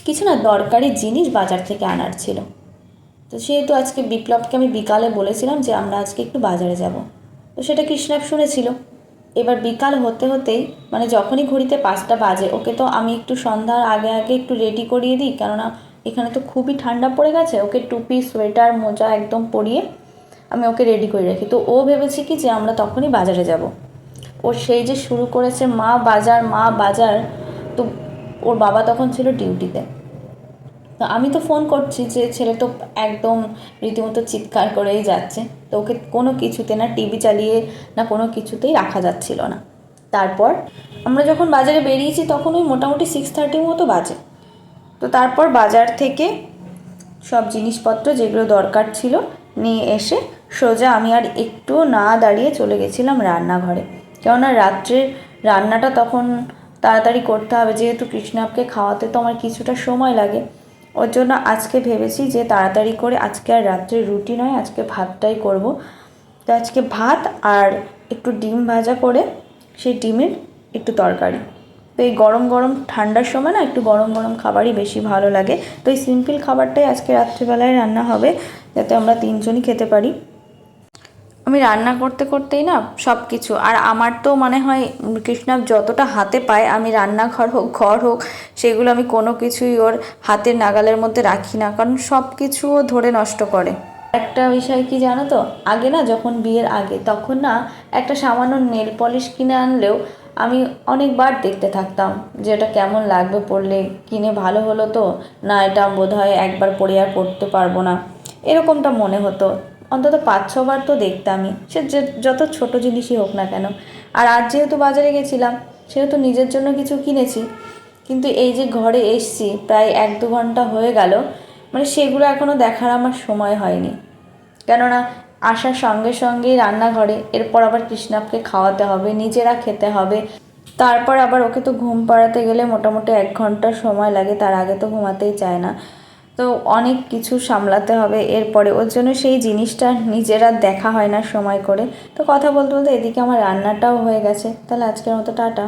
কিছু না দরকারি জিনিস বাজার থেকে আনার ছিল। তো সেহেতু আজকে বিপ্লবকে আমি বিকালে বলেছিলাম যে আমরা আজকে একটু বাজারে যাব। তো সেটা কৃষ্ণাপ শুনেছিল। এবার বিকাল হতে হতেই মানে যখনই ঘড়িতে 5টা বাজে ওকে তো আমি একটু সন্ধ্যার আগে আগে একটু রেডি করিয়ে দিই, কেননা এখানে তো খুবই ঠান্ডা পড়ে গেছে। ওকে টুপি সোয়েটার মোজা একদম পরিয়ে আমি ওকে রেডি করে রাখি। তো ও ভেবেছে কি যে আমরা তখনই বাজারে যাব। ওর সেই যে শুরু করেছে মা বাজার মা বাজার। তো ওর বাবা তখন ছিল ডিউটিতে। তো আমি তো ফোন করছি যে ছেলে তো একদম রীতিমতো চিৎকার করেই যাচ্ছে। তো ওকে কোনো কিছুতে না টিভি চালিয়ে না কোনো কিছুতেই রাখা যাচ্ছিল না। তারপর আমরা যখন বাজারে বেরিয়েছি তখন ওই মোটামুটি 6:30 মতো বাজে। তো তারপর বাজার থেকে সব জিনিসপত্র যেগুলো দরকার ছিল নিয়ে এসে সোজা আমি আর একটু না দাঁড়িয়ে চলে গেছিলাম রান্নাঘরে। কেননা রাত্রের রান্নাটা তখন তাড়াতাড়ি করতে হবে, যেহেতু কৃষ্ণাপকে খাওয়াতে তো আমার কিছুটা সময় লাগে। ওর জন্য আজকে ভেবেছি যে তাড়াতাড়ি করে আজকে আর রাত্রে রুটি নয়, আজকে ভাতটাই করব। তো আজকে ভাত আর একটু ডিম ভাজা করে সেই ডিমের একটু তরকারি। তো এই গরম গরম ঠান্ডার সময় না একটু গরম গরম খাবারই বেশি ভালো লাগে। তো এই সিম্পল খাবারটাই আজকে রাত্রিবেলায় রান্না হবে, যাতে আমরা 3জনই খেতে পারি। আমি রান্না করতে করতেই না সব কিছু, আর আমার তো মনে হয় কৃষ্ণাপ যতটা হাতে পায় আমি রান্নাঘর হোক ঘর হোক সেগুলো আমি কোনো কিছুই ওর হাতের নাগালের মধ্যে রাখি না, কারণ সব কিছু ও ধরে নষ্ট করে। একটা বিষয় কি জানো তো, আগে না যখন বিয়ের আগে তখন না একটা সামান্য নেল পলিশ কিনে আনলেও আমি অনেকবার দেখতে থাকতাম যে এটা কেমন লাগবে পরলে, কিনে ভালো হলো তো না, এটা বোধহয় একবার পরে আর পরতে পারবো না, এরকমটা মনে হতো। অন্তত 5-6 বার তো দেখতামই, সে যত ছোট জিনিসই হোক না কেন। আর আজ যেহেতু বাজারে গেছিলাম সেহেতু নিজের জন্য কিছু কিনেছি, কিন্তু এই যে ঘরে এসছি প্রায় 1-2 ঘন্টা হয়ে গেল, মানে সেগুলো এখনও দেখার আমার সময় হয়নি। কেননা আসার সঙ্গে সঙ্গেই রান্নাঘরে, এরপর আবার কৃষ্ণাপকে খাওয়াতে হবে, নিজেরা খেতে হবে, তারপর আবার ওকে তো ঘুম পাড়াতে গেলে মোটামুটি 1 ঘন্টা সময় লাগে, তার আগে তো ঘুমাতেই চায় না। তো অনেক কিছু সামলাতে হবে এরপরে, ওর জন্য সেই জিনিসটা নিজেরা দেখা হয় না সময় করে। তো কথা বলতে বলতে এদিকে আমার রান্নাটাও হয়ে গেছে। তাহলে আজকের মতো টাটা।